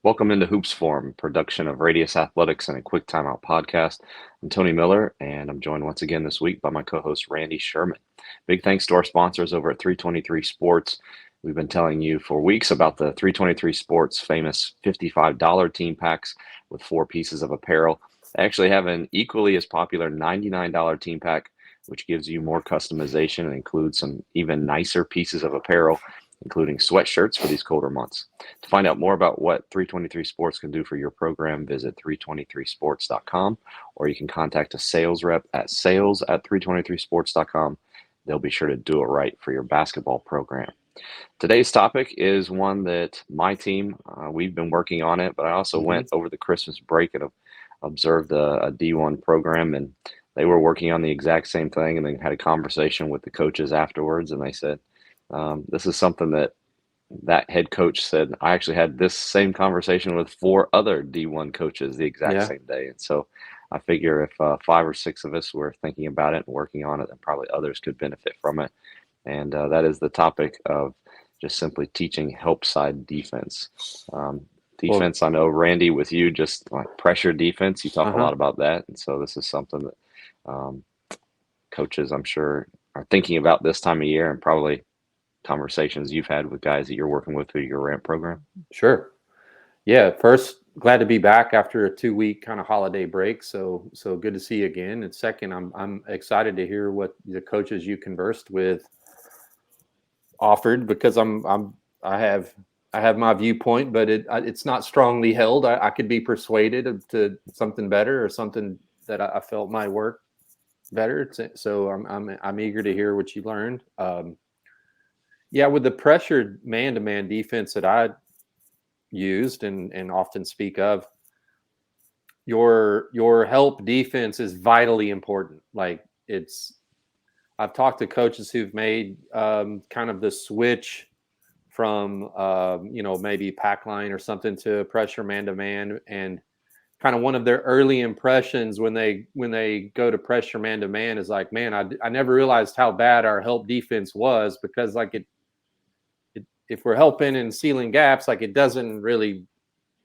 Welcome into Hoops Forum, production of Radius Athletics and a Quick Timeout podcast. I'm Tony Miller, and I'm joined once again this week by my co-host Randy Sherman. Big thanks to our sponsors over at 323 Sports. We've been telling you for weeks about the 323 Sports famous $55 team packs with 4 pieces of apparel. They actually have an equally as popular $99 team pack, which gives you more customization and includes some even nicer pieces of apparel, including sweatshirts for these colder months. To find out more about what 323 Sports can do for your program, visit 323sports.com, or you can contact a sales rep at sales@323sports.com. They'll be sure to do it right for your basketball program. Today's topic is one that my team, we've been working on it, but I also hmm went over the Christmas break and observed a D1 program, and they were working on the exact same thing, and then had a conversation with the coaches afterwards, and they said, this is something that head coach said, I actually had this same conversation with 4 other D1 coaches the exact Yeah. same day. And so I figure if 5 or 6 of us were thinking about it and working on it, then probably others could benefit from it. And that is the topic of just simply teaching help side defense. Well, Defense, I know, Randy, with you, just like pressure defense, you talk a uh-huh. lot about that. And so this is something that um, coaches, I'm sure, are thinking about this time of year, and probably conversations you've had with guys that you're working with through your ramp program. Sure. Yeah. First, glad to be back after a 2-week kind of holiday break. So good to see you again. And second, I'm excited to hear what the coaches you conversed with offered because I have I have my viewpoint, but it's not strongly held. I could be persuaded to something better or something that I felt might work better. So I'm eager to hear what you learned. Yeah, with the pressured man-to-man defense that I used and often speak of, your help defense is vitally important. Like it's I've talked to coaches who've made kind of the switch from maybe pack line or something to pressure man-to-man, and kind of one of their early impressions when they go to pressure man-to-man is like, man, I never realized how bad our help defense was, because like if we're helping and sealing gaps, like it doesn't really,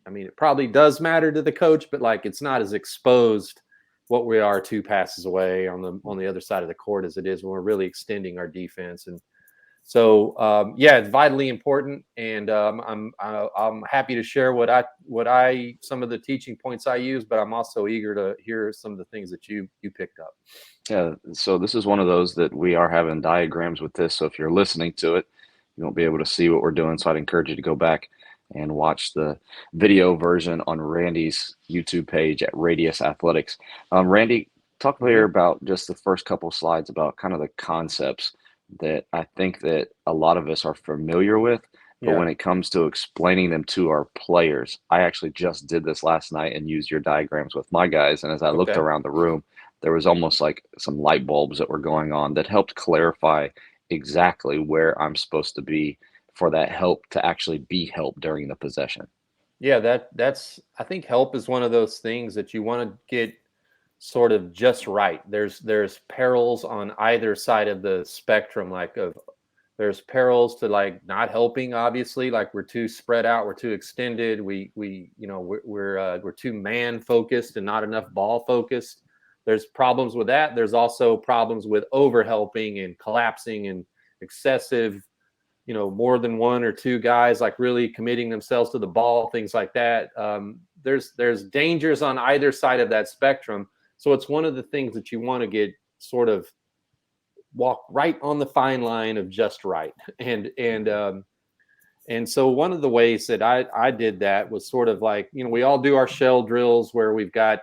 I mean, it probably does matter to the coach, but like it's not as exposed what we are 2 passes away on the other side of the court as it is when we're really extending our defense. And so yeah, it's vitally important, and I'm happy to share what I some of the teaching points I use, but I'm also eager to hear some of the things that you picked up. Yeah, so this is one of those that we are having diagrams with this. So if you're listening to it, you won't be able to see what we're doing. So I'd encourage you to go back and watch the video version on Randy's YouTube page at Radius Athletics. Randy, talk here hmm about just the first couple slides about kind of the concepts that I think that a lot of us are familiar with. But Yeah. when it comes to explaining them to our players, I actually just did this last night and used your diagrams with my guys. And as I looked Okay. around the room, there was almost like some light bulbs that were going on that helped clarify exactly where I'm supposed to be for that help to actually be help during the possession. Yeah, that's I think help is one of those things that you want to get sort of just right. There's perils on either side of the spectrum, like of there's perils to like not helping, obviously, like we're too spread out, we're too extended, we're too man focused and not enough ball focused. There's problems with that. There's also problems with over helping and collapsing and excessive, more than one or two guys like really committing themselves to the ball, things like that. There's dangers on either side of that spectrum. So it's one of the things that you want to get sort of walk right on the fine line of just right. And so one of the ways that I did that was sort of like, we all do our shell drills where we've got,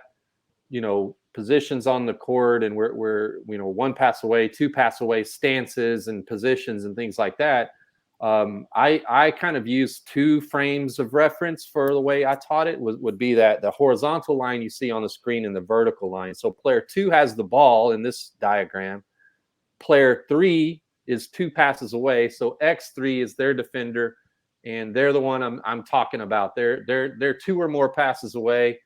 positions on the court, and we're 1 pass away, 2 pass away stances and positions and things like that. I kind of use 2 frames of reference for the way I taught it. Would be that the horizontal line you see on the screen and the vertical line. So player 2 has the ball in this diagram. Player 3 is 2 passes away, so X3 is their defender, and they're the one I'm talking about. They're 2 or more passes away.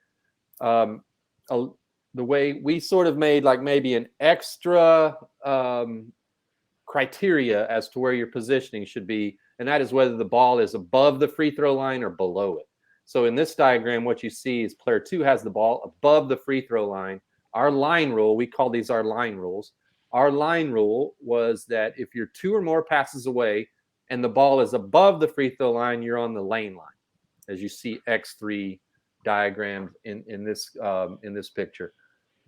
Um, uh, the way we sort of made like maybe an extra criteria as to where your positioning should be, and that is whether the ball is above the free throw line or below it. So in this diagram, what you see is player 2 has the ball above the free throw line. Our line rule, we call these our line rules. Our line rule was that if you're 2 or more passes away and the ball is above the free throw line, you're on the lane line, as you see X3 diagrammed in this picture.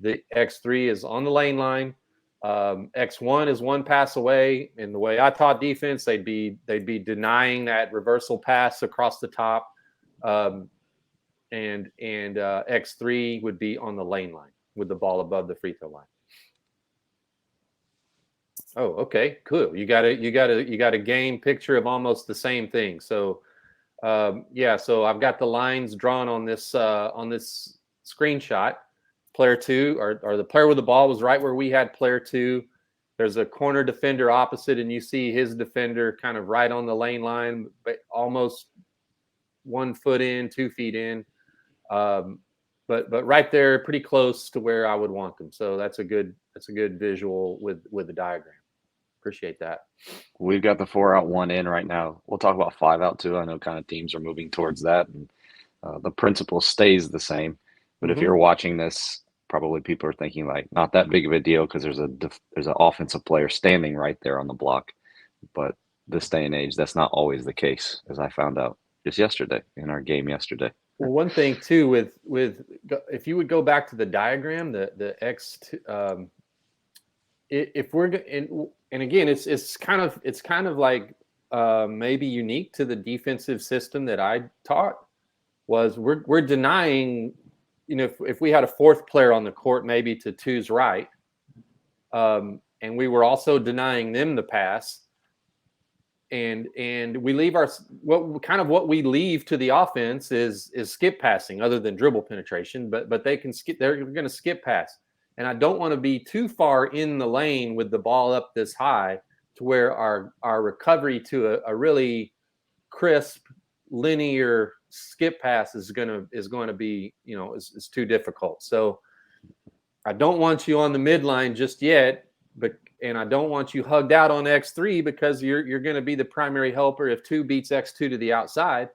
The X3 is on the lane line. X1 is 1 pass away. And the way I taught defense, they'd be denying that reversal pass across the top. And X3 would be on the lane line with the ball above the free throw line. Oh, okay, cool. You got a game picture of almost the same thing. So yeah, so I've got the lines drawn on this screenshot. Player 2 or the player with the ball was right where we had player 2. There's a corner defender opposite, and you see his defender kind of right on the lane line, but almost 1 foot in, 2 feet in. But right there, pretty close to where I would want them. So that's a good visual with the diagram. Appreciate that. We've got the 4 out, 1 in right now. We'll talk about 5 out too. I know kind of teams are moving towards that, and the principle stays the same. But if you're watching this, probably people are thinking like not that big of a deal because there's an offensive player standing right there on the block. But this day and age, that's not always the case, as I found out just yesterday in our game yesterday. Well, one thing too with if you would go back to the diagram, the X, if we're and again, it's kind of like maybe unique to the defensive system that I taught, was we're denying, if we had a 4th player on the court, maybe to 2's right, and we were also denying them the pass, and we leave what we leave to the offense is skip passing, other than dribble penetration, but they can skip. They're going to skip pass, and I don't want to be too far in the lane with the ball up this high to where our recovery to a really crisp linear skip pass is going to be is too difficult. So I don't want you on the midline just yet, and I don't want you hugged out on X3 because you're going to be the primary helper if 2 beats X2 to the outside.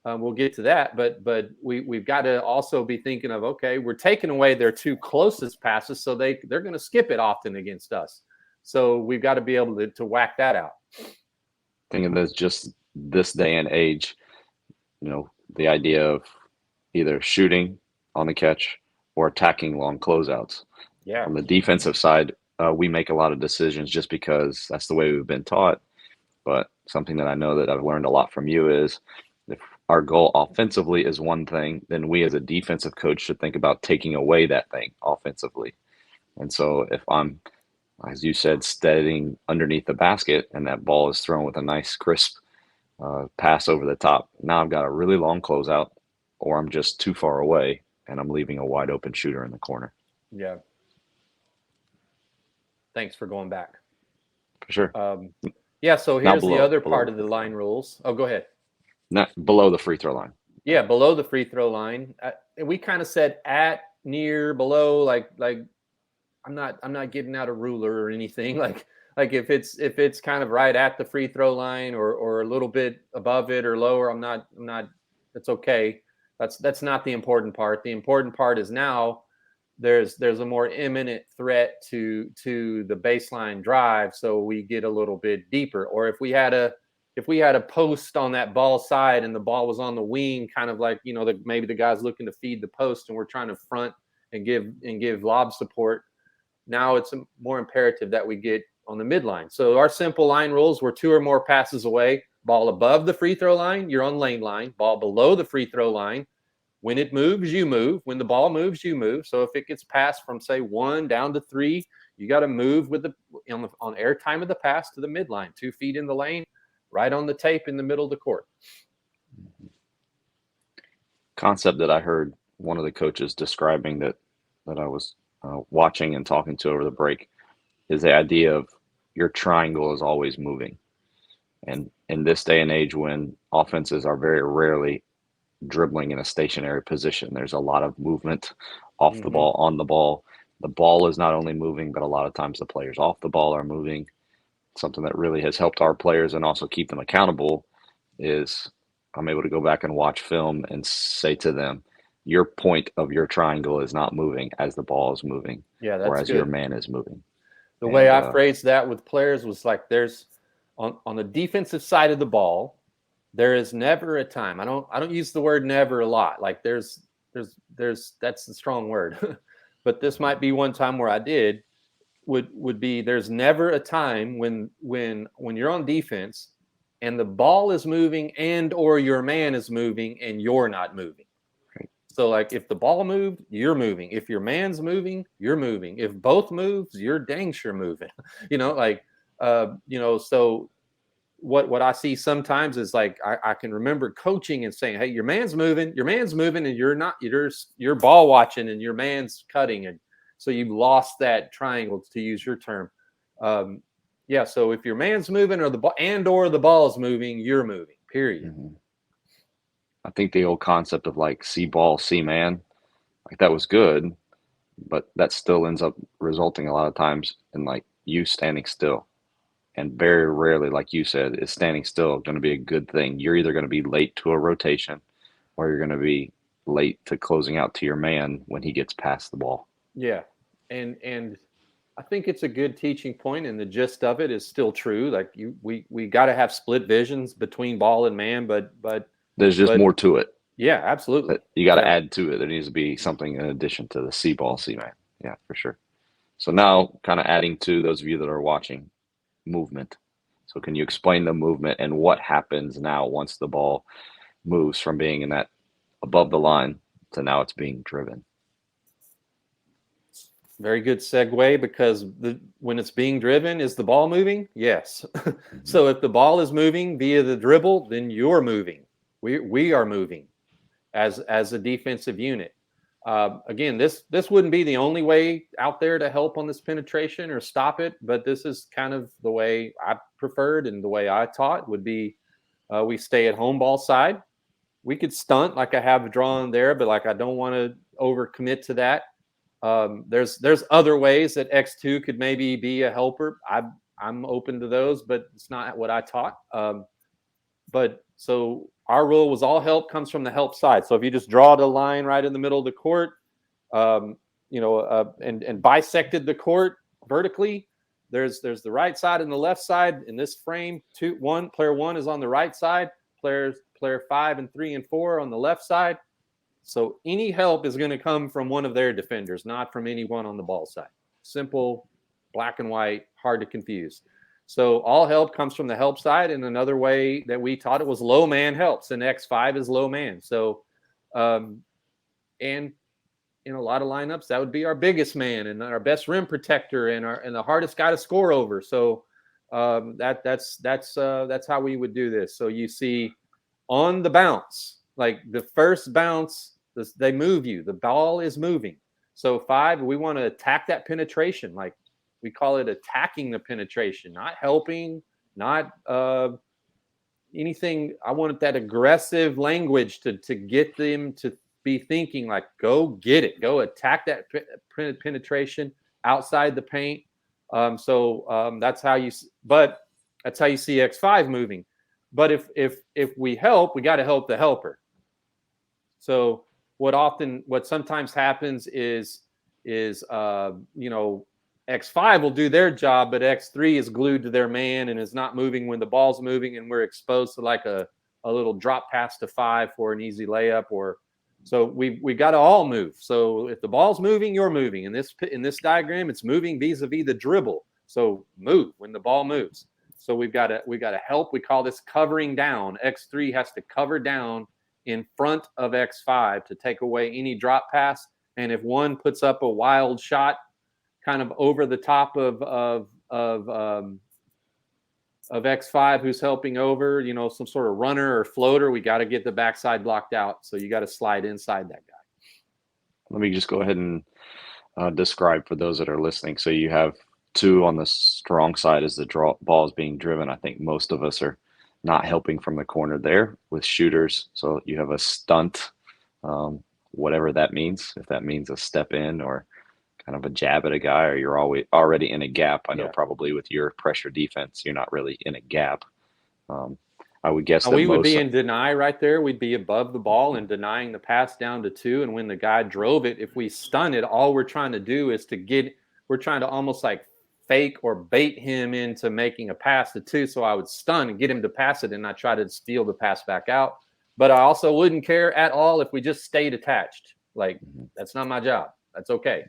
We'll get to that, but we've got to also be thinking of, okay, we're taking away their 2 closest passes, so they're going to skip it often against us. So we've got to be able to whack that out. Thinking that's just this day and age, the idea of either shooting on the catch or attacking long closeouts. Yeah. On the defensive side, we make a lot of decisions just because that's the way we've been taught. But something that I know that I've learned a lot from you is if our goal offensively is one thing, then we as a defensive coach should think about taking away that thing offensively. And so if I'm, as you said, steadying underneath the basket and that ball is thrown with a nice crisp pass over the top, now I've got a really long closeout, or I'm just too far away and I'm leaving a wide open shooter in the corner. Yeah. Thanks for going back. For sure. Yeah, so here's the other part of the line rules. Oh, go ahead. Not below the free throw line. Yeah, below the free throw line. And we kind of said at, near, below, like I'm not getting out a ruler or anything. Like if it's kind of right at the free throw line or a little bit above it or lower, I'm not. It's okay. That's not the important part. The important part is now there's a more imminent threat to the baseline drive, so we get a little bit deeper. Or if we had a post on that ball side and the ball was on the wing, kind of like maybe the guy's looking to feed the post and we're trying to front and give lob support. Now it's more imperative that we get on the midline. So our simple line rules were 2 or more passes away. Ball above the free throw line, you're on lane line. Ball below the free throw line. When it moves, you move. When the ball moves, you move. So if it gets passed from, say, 1 down to 3, you got to move on air time of the pass to the midline, 2 feet in the lane, right on the tape in the middle of the court. Concept that I heard one of the coaches describing that I was watching and talking to over the break is the idea of your triangle is always moving. And in this day and age when offenses are very rarely dribbling in a stationary position, there's a lot of movement off the ball, on the ball. The ball is not only moving, but a lot of times the players off the ball are moving. Something that really has helped our players and also keep them accountable is I'm able to go back and watch film and say to them, your point of your triangle is not moving as the ball is moving Yeah, or that's as your good. man is moving. The way And I phrased that with players was like, there's on the defensive side of the ball, there is never a time. I don't use the word never a lot. Like there's that's the strong word. But this might be one time where I did would be there's never a time when you're on defense and the ball is moving and or your man is moving and you're not moving. So like if the ball moved, you're moving. If your man's moving, you're moving. If both moves, you're dang sure moving. Like so what I see sometimes is like I can remember coaching and saying, "Hey, your man's moving, and you're not. You're ball watching, and your man's cutting, and so you've lost that triangle, to use your term." Um, yeah. So if your man's moving, or the ball's moving, you're moving. Period. mhm. I think the old concept of like see ball, see man, like that was good, but that still ends up resulting a lot of times in like you standing still. And very rarely, like you said, is standing still going to be a good thing. You're either going to be late to a rotation or you're going to be late to closing out to your man when he gets past the ball. Yeah, and I think it's a good teaching point, and the gist of it is still true. Like we got to have split visions between ball and man, There's just but more to it yeah, absolutely. that you got to Yeah, add to it. There needs to be something in addition to the see ball, see man. Yeah, for sure. So now, kind of adding to those of you that are watching, movement. So can you explain the movement and what happens now once the ball moves from being in that above the line to now it's being driven? very good segue because when it's being driven, is the ball moving? Yes. Mhm. So if the ball is moving via the dribble, then you're moving. We are moving as a defensive unit. Again, this wouldn't be the only way out there to help on this penetration or stop it, but this is kind of the way I preferred and the way I taught would be we stay at home ball side. We could stunt like I have drawn there, but like I don't want to overcommit to that. There's other ways that X2 could maybe be a helper. I'm open to those, but it's not what I taught. But so our rule was all help comes from the help side. So if you just draw the line right in the middle of the court, um, and bisected the court vertically, there's the right side and the left side in this frame. Player one is on the right side. Player 5 and 3 and 4 on the left side. So any help is going to come from one of their defenders, not from anyone on the ball side. Simple, black and white, hard to confuse. So all help comes from the help side. And another way that we taught it was low man helps, and X5 is low man. So, and in a lot of lineups, that would be our biggest man and our best rim protector and the hardest guy to score over. So that's how we would do this. So you see on the bounce, like the first bounce, they move you. The ball is moving. So 5, we want to attack that penetration. Like we call it attacking the penetration, not helping, not anything. I wanted that aggressive language to get them to be thinking like, go get it, go attack that penetration outside the paint. That's how you. But that's how you see X5 moving. But if we help, we got to help the helper. So what sometimes happens is X5 will do their job, but X3 is glued to their man and is not moving when the ball's moving, and we're exposed to like a little drop pass to 5 for an easy layup. Or so we got to all move. So if the ball's moving, you're moving. In this diagram, it's moving vis-a-vis the dribble. So move when the ball moves. So we got to help. We call this covering down. X3 has to cover down in front of X5 to take away any drop pass. And if one puts up a wild shot, kind of over the top of X5 who's helping over, some sort of runner or floater, we got to get the backside blocked out. So you got to slide inside that guy. Let me just go ahead and describe for those that are listening. So you have two on the strong side as the ball is being driven. I think most of us are not helping from the corner there with shooters. So you have a stunt, whatever that means, if that means a step in or kind of a jab at a guy, or you're already in a gap. I know Yeah. probably with your pressure defense, you're not really in a gap. Um, I would guess And that we would most. be in deny right there. We'd be above the ball and denying the pass down to 2. And when the guy drove it, if we stun it, all we're trying to do is we're trying to almost like fake or bait him into making a pass to 2. So I would stun and get him to pass it, and I try to steal the pass back out. But I also wouldn't care at all if we just stayed attached. Like, that's not my job. That's okay.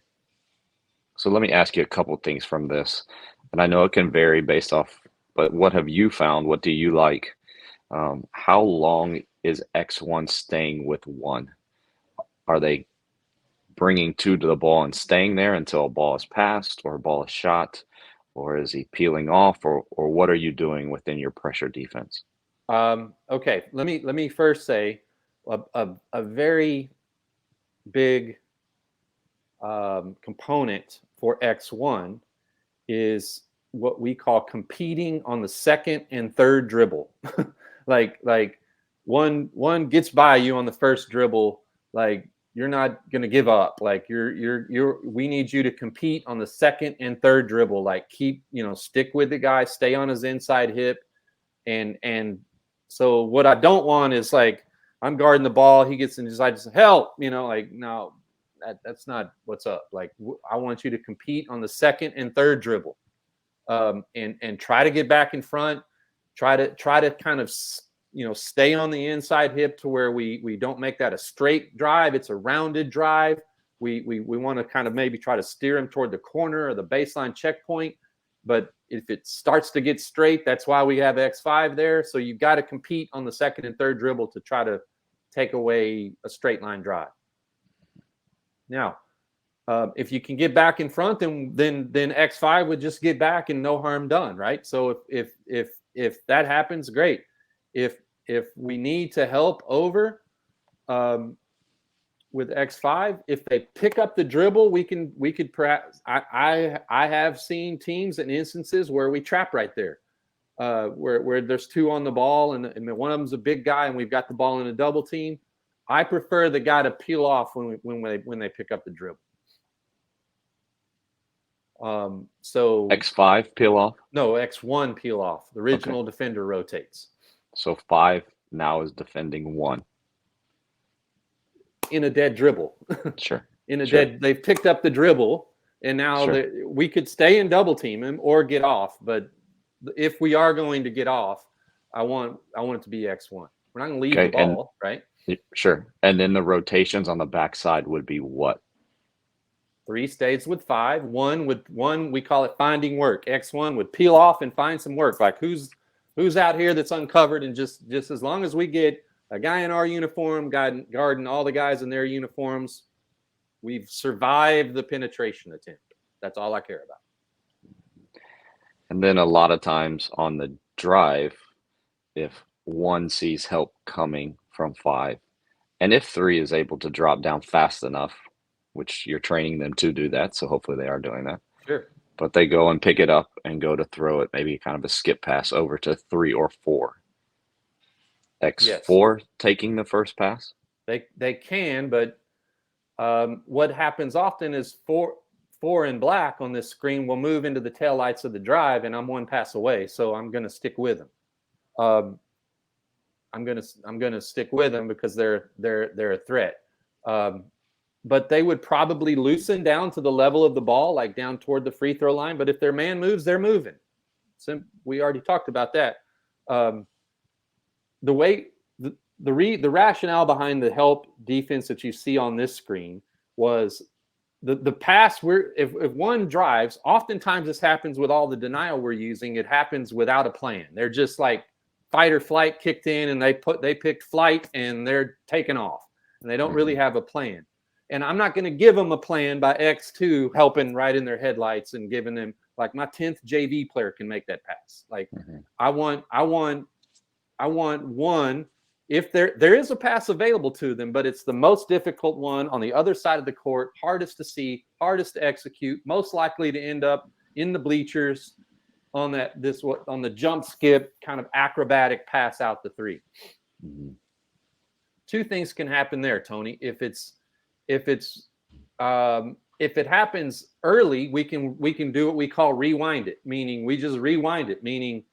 So let me ask you a couple things from this, and I know it can vary based off, but what have you found? What do you like? How long is X1 staying with 1? Are they bringing 2 to the ball and staying there until a ball is passed or a ball is shot, or is he peeling off, or what are you doing within your pressure defense? Okay, let me first say a very big component for X1 is what we call competing on the second and third dribble. like one gets by you on the first dribble, like you're not gonna give up. Like you're we need you to compete on the second and third dribble. Like stick with the guy, stay on his inside hip, and so what I don't want is like I'm guarding the ball, he gets in his side, just help, like no, that's not what's up. Like I want you to compete on the second and third dribble, and try to get back in front, try to kind of stay on the inside hip to where we don't make that a straight drive, it's a rounded drive. We want to kind of maybe try to steer him toward the corner or the baseline checkpoint. But if it starts to get straight, that's why we have X5 there. So you've got to compete on the second and third dribble to try to take away a straight line drive. Now, if you can get back in front, then X5 would just get back and no harm done, right? So if that happens, great. If we need to help over with X5, if they pick up the dribble, we could perhaps. I have seen teams and instances where we trap right there, where there's 2 on the ball and one of them's a big guy and we've got the ball in a double team. I prefer the guy to peel off when they pick up the dribble. So X5 peel off? No, X1 peel off. The original defender rotates. So 5 now is defending 1. In a dead dribble. Sure. Dead, they've picked up the dribble, and now we could stay and double team him or get off. But if we are going to get off, I want it to be X1. We're not going to leave the ball, right? Sure. And then the rotations on the backside would be what? 3 stays with 5. 1 we call it finding work. X1 would peel off and find some work. Like who's out here that's uncovered, and just as long as we get a guy in our uniform guarding all the guys in their uniforms, we've survived the penetration attempt. That's all I care about. And then a lot of times on the drive, if 1 sees help coming from 5, and if 3 is able to drop down fast enough, which you're training them to do that, so hopefully they are doing that. Sure. But they go and pick it up and go to throw it, maybe kind of a skip pass over to 3 or 4. X4 taking the first pass? They can, but what happens often is 4 in black on this screen will move into the taillights of the drive, and I'm 1 pass away, so I'm going to stick with them. I'm gonna stick with them because they're a threat. But they would probably loosen down to the level of the ball, like down toward the free throw line. But if their man moves, they're moving. So we already talked about that. The rationale behind the help defense that you see on this screen was the pass. If 1 drives, oftentimes this happens with all the denial we're using. It happens without a plan. They're just like fight or flight kicked in, and they picked flight and they're taking off, and they don't really have a plan. And I'm not going to give them a plan by X2 helping right in their headlights and giving them, like, my 10th JV player can make that pass. Like I want 1, if there is a pass available to them, but it's the most difficult one on the other side of the court, hardest to see, hardest to execute, most likely to end up in the bleachers on the jump skip kind of acrobatic pass out the 3. 2 things can happen there, Tony. If it happens early, we can do what we call rewind it, meaning we just rewind it, meaning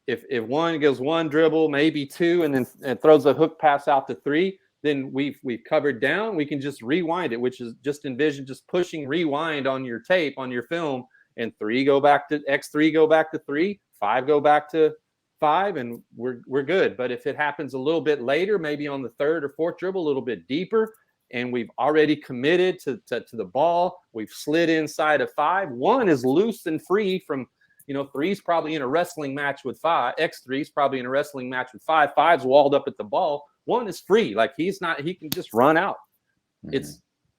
if one goes one dribble, maybe two, and then throws a hook pass out to three, then we've covered down. We can just rewind it, which is just envision just pushing rewind on your tape, on your film, and three go back to X3, go back to three, five go back to five, and we're good. But if it happens a little bit later, maybe on the third or fourth dribble, a little bit deeper, and we've already committed to the ball, we've slid inside of five. One is loose and free from, three's probably in a wrestling match with five. X3's probably in a wrestling match with five. Five's walled up at the ball. One is free. Like he can just run out. Mm-hmm.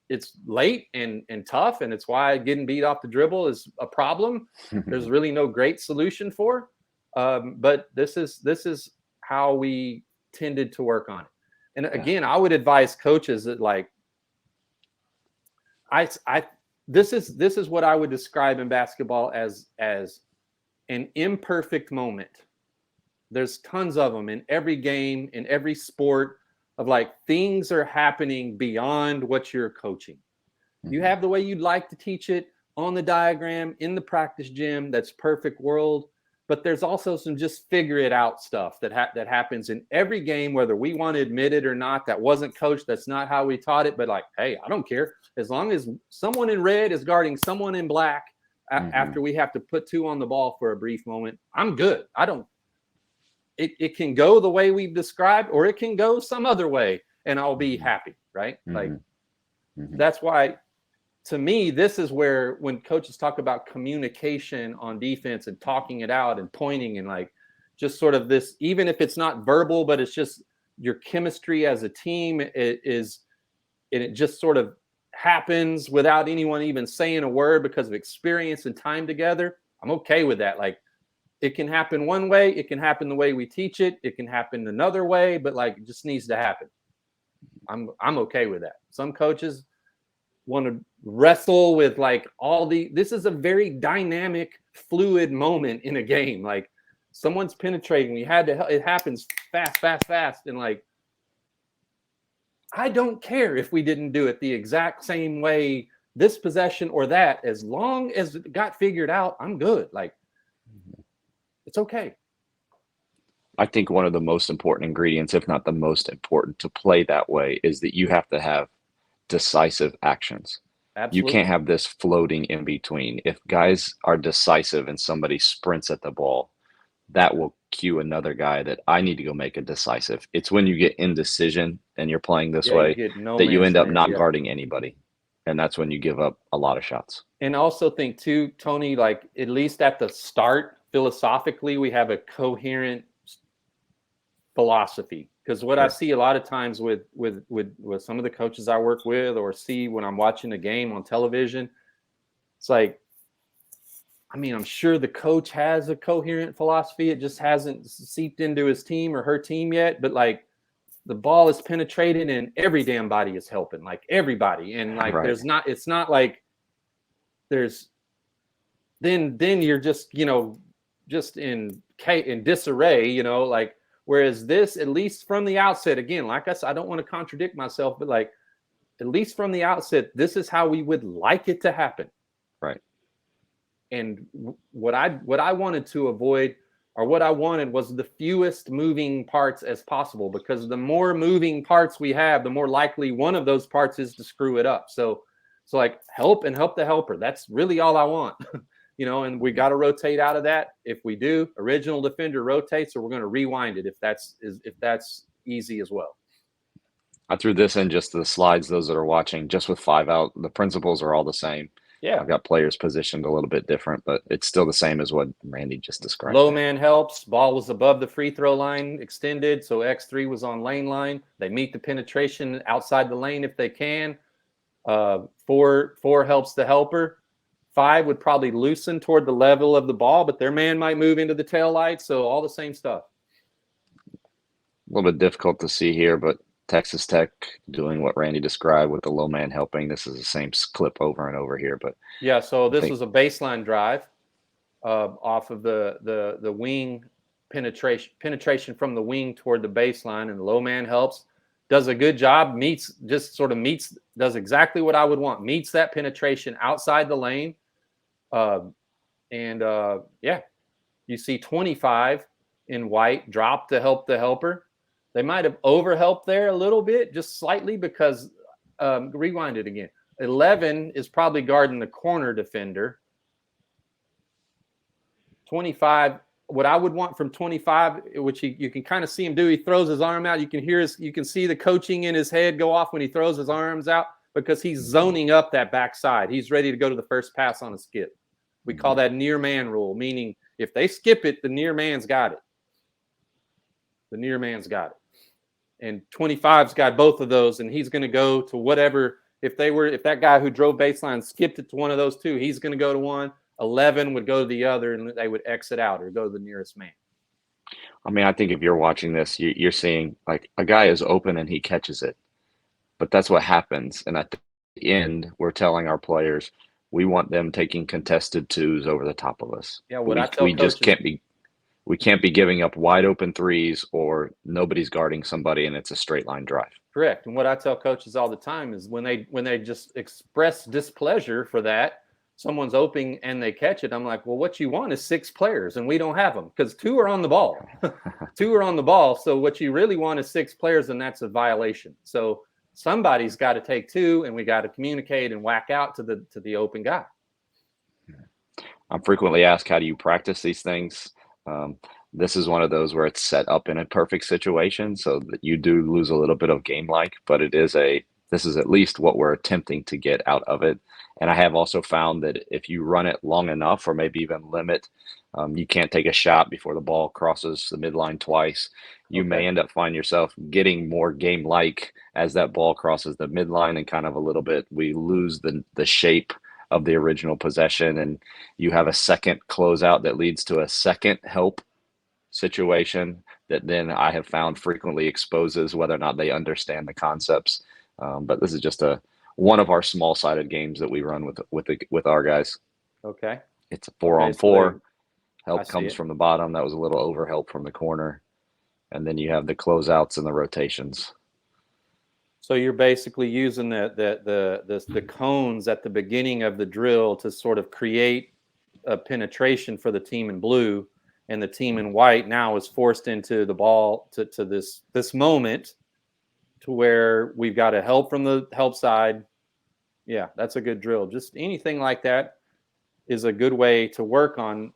It's late and tough, and it's why getting beat off the dribble is a problem. There's really no great solution for. But this is how we tended to work on it. And again, I would advise coaches that this is what I would describe in basketball as an imperfect moment. There's tons of them in every game, in every sport, of things are happening beyond what you're coaching. Mm-hmm. You have the way you'd like to teach it on the diagram, in the practice gym. That's perfect world. But there's also some just figure it out stuff that happens in every game, whether we want to admit it or not. That wasn't coached. That's not how we taught it. But hey, I don't care. As long as someone in red is guarding someone in black after we have to put two on the ball for a brief moment, I'm good. It can go the way we've described, or it can go some other way, and I'll be happy, right? Mm-hmm. That's why, to me, this is where when coaches talk about communication on defense and talking it out and pointing and just sort of this, even if it's not verbal, but it's just your chemistry as a team, it just sort of happens without anyone even saying a word because of experience and time together. I'm okay with that. It can happen one way. It can happen the way we teach it. It can happen another way, but it just needs to happen. I'm okay with that. Some coaches want to wrestle with this is a very dynamic, fluid moment in a game. Someone's penetrating. It happens fast. And I don't care if we didn't do it the exact same way this possession or that, as long as it got figured out, I'm good. It's okay. I think one of the most important ingredients, if not the most important, to play that way is that you have to have decisive actions. Absolutely. You can't have this floating in between. If guys are decisive and somebody sprints at the ball, that will cue another guy that I need to go make a decisive. It's when you get indecision and you're playing this way that you end up not guarding anybody. And that's when you give up a lot of shots. And also think too, Tony, at least at the start, philosophically, we have a coherent philosophy. Because what I see a lot of times with some of the coaches I work with or see when I'm watching a game on television, it's I'm sure the coach has a coherent philosophy. It just hasn't seeped into his team or her team yet. But the ball is penetrated and every damn body is helping, everybody. And there's not, it's not there's, then you're just, just in disarray, whereas this, at least from the outset, again, like I said, I don't want to contradict myself, but at least from the outset, this is how we would like it to happen. Right. And what I wanted to avoid, or what I wanted, was the fewest moving parts as possible, because the more moving parts we have, the more likely one of those parts is to screw it up. So help and help the helper. That's really all I want. And we got to rotate out of that. If we do, original defender rotates, or we're going to rewind it if that's easy as well. I threw this in just to the slides, those that are watching, just with 5 out. The principles are all the same. Yeah. I've got players positioned a little bit different, but it's still the same as what Randy just described. Low man helps. Ball was above the free throw line, extended, so X3 was on lane line. They meet the penetration outside the lane if they can. 4 helps the helper. 5 would probably loosen toward the level of the ball, but their man might move into the tail light. So all the same stuff. A little bit difficult to see here, but Texas Tech doing what Randy described with the low man helping. This is the same clip over and over here. But yeah, so this was a baseline drive off of the wing penetration from the wing toward the baseline, and the low man helps. Does a good job, does exactly what I would want, meets that penetration outside the lane. You see 25 in white drop to help the helper. They might have overhelped there a little bit, just slightly, because rewind it again. 11 is probably guarding the corner defender. 25, what I would want from 25, which you can kind of see him do, he throws his arm out. You can see the coaching in his head go off when he throws his arms out, because he's zoning up that backside. He's ready to go to the first pass on a skip. We call that near man rule, meaning if they skip it, the near man's got it. The near man's got it. And 25's got both of those, and he's going to go to whatever. If that guy who drove baseline skipped it to one of those two, he's going to go to one. 11 would go to the other, and they would exit out or go to the nearest man. I mean, I think if you're watching this, you're seeing like a guy is open and he catches it, but that's what happens. And at the end, we're telling our players we want them taking contested twos over the top of us. Yeah, what I tell we just coaches, we can't be giving up wide open threes or nobody's guarding somebody and it's a straight line drive. Correct. And what I tell coaches all the time is when they just express displeasure for that, someone's open and they catch it, I'm like, well, what you want is 6 players, and we don't have them because 2 are on the ball. 2 are on the ball. So what you really want is 6 players, and that's a violation. So somebody's got to take 2, and we got to communicate and whack out to the open guy. I'm frequently asked, how do you practice these things? This is one of those where it's set up in a perfect situation so that you do lose a little bit of game like, but this is at least what we're attempting to get out of it. And I have also found that if you run it long enough, or maybe even limit, you can't take a shot before the ball crosses the midline twice. You may end up finding yourself getting more game like as that ball crosses the midline, and kind of a little bit, we lose the shape of the original possession, and you have a second closeout that leads to a second help situation that then I have found frequently exposes whether or not they understand the concepts. But this is just one of our small-sided games that we run with our guys. Okay. It's a 4-on-4. Help comes it from the bottom. That was a little overhelp from the corner. And then you have the closeouts and the rotations. So you're basically using the cones at the beginning of the drill to sort of create a penetration for the team in blue, and the team in white now is forced into the ball to this moment to where we've got a help from the help side. Yeah, that's a good drill. Just anything like that is a good way to work on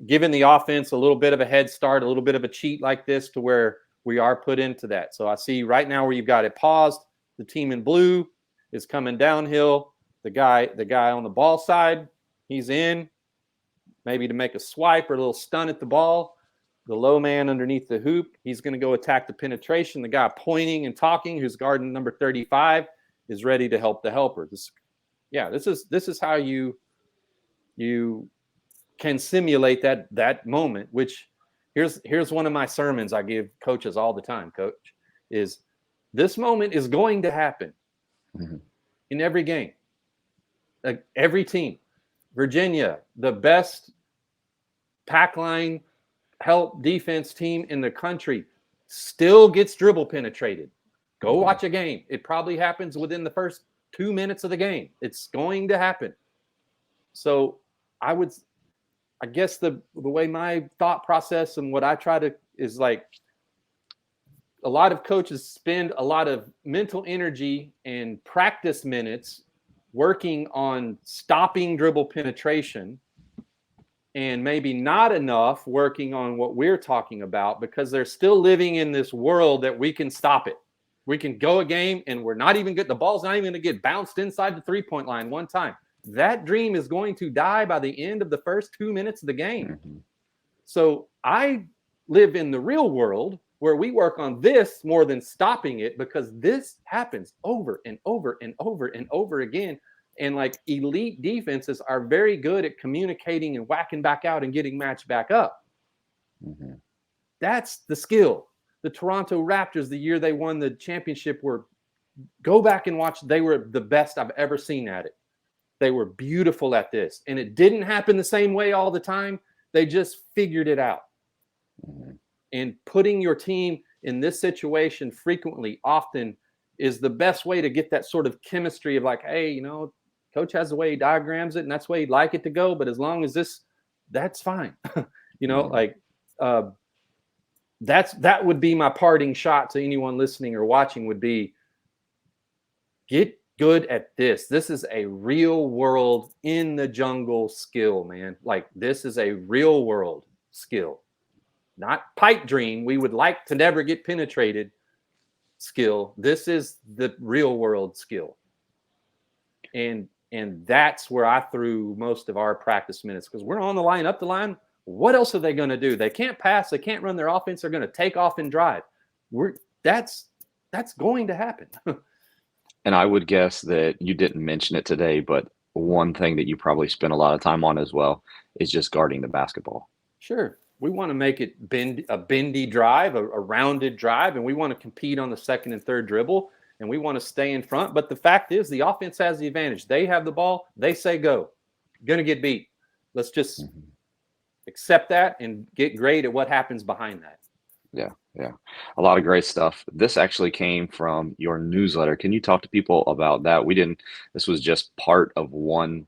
giving the offense a little bit of a head start, a little bit of a cheat like this, to where we are put into that. So I see right now where you've got it paused. The team in blue is coming downhill. The guy on the ball side, he's in, maybe to make a swipe or a little stun at the ball. The low man underneath the hoop, he's going to go attack the penetration. The guy pointing and talking, who's guarding number 35, is ready to help the helper. This is how you can simulate that moment. Which here's one of my sermons I give coaches all the time. Coach, is this moment is going to happen in every game, like every team. Virginia, the best pack line help defense team in the country, still gets dribble penetrated. Go watch a game. It probably happens within the first 2 minutes of the game. It's going to happen. So I guess the way my thought process and what I try to is like, a lot of coaches spend a lot of mental energy and practice minutes working on stopping dribble penetration, and maybe not enough working on what we're talking about, because they're still living in this world that we can stop it. We can go a game and we're not even the ball's not even going to get bounced inside the 3-point line one time. That dream is going to die by the end of the first 2 minutes of the game. So I live in the real world where we work on this more than stopping it, because this happens over and over and over and over again. And like, elite defenses are very good at communicating and whacking back out and getting matched back up. That's the skill. The Toronto Raptors, the year they won the championship, go back and watch. They were the best I've ever seen at it. They were beautiful at this. And it didn't happen the same way all the time. They just figured it out. And putting your team in this situation frequently, often, is the best way to get that sort of chemistry of like, hey, coach has the way he diagrams it, and that's the way he'd like it to go. But as long as that's fine. Like that would be my parting shot to anyone listening or watching would be get good at this. This is a real world in the jungle skill, man. Like this is a real world skill, not pipe dream. We would like to never get penetrated skill. This is the real world skill. And that's where I threw most of our practice minutes because we're on the line, up the line. What else are they going to do? They can't pass. They can't run their offense. They're going to take off and drive. That's going to happen. And I would guess that you didn't mention it today, but one thing that you probably spend a lot of time on as well is just guarding the basketball. Sure. We want to make it a bendy drive, a rounded drive, and we want to compete on the second and third dribble, and we want to stay in front. But the fact is the offense has the advantage. They have the ball. They say go. Going to get beat. Let's just accept that and get great at what happens behind that. Yeah. A lot of great stuff. This actually came from your newsletter. Can you talk to people about that? This was just part of one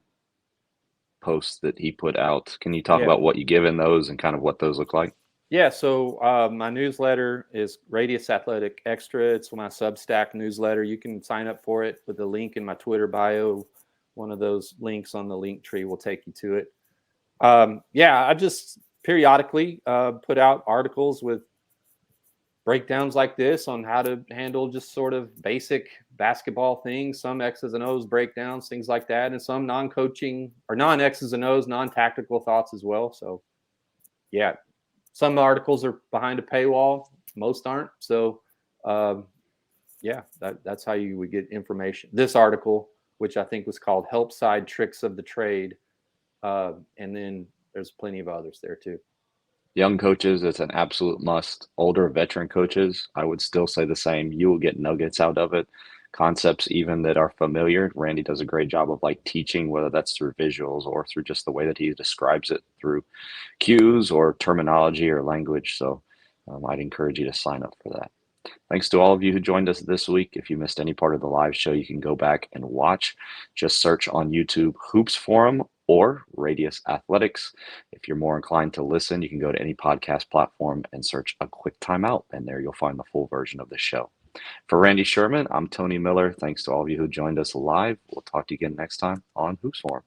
post that he put out. Can you talk about what you give in those and kind of what those look like? Yeah, so my newsletter is Radius Athletic Extra. It's my Substack newsletter. You can sign up for it with the link in my Twitter bio. One of those links on the link tree will take you to it. I just periodically put out articles with breakdowns like this on how to handle just sort of basic basketball things, some X's and O's breakdowns, things like that, and some non-coaching or non-X's and O's, non-tactical thoughts as well. So, yeah, some articles are behind a paywall, most aren't. So, that's how you would get information. This article, which I think was called Helpside Tricks of the Trade, and then there's plenty of others there too. Young coaches, it's an absolute must. Older veteran coaches, I would still say the same. You will get nuggets out of it. Concepts even that are familiar. Randy does a great job of like teaching, whether that's through visuals or through just the way that he describes it through cues or terminology or language. So I'd encourage you to sign up for that. Thanks to all of you who joined us this week. If you missed any part of the live show, you can go back and watch. Just search on YouTube Hoops Forum or Radius Athletics. If you're more inclined to listen, you can go to any podcast platform and search A Quick Timeout, and there you'll find the full version of the show. For Randy Sherman, I'm Tony Miller. Thanks to all of you who joined us live. We'll talk to you again next time on Hoops Forum.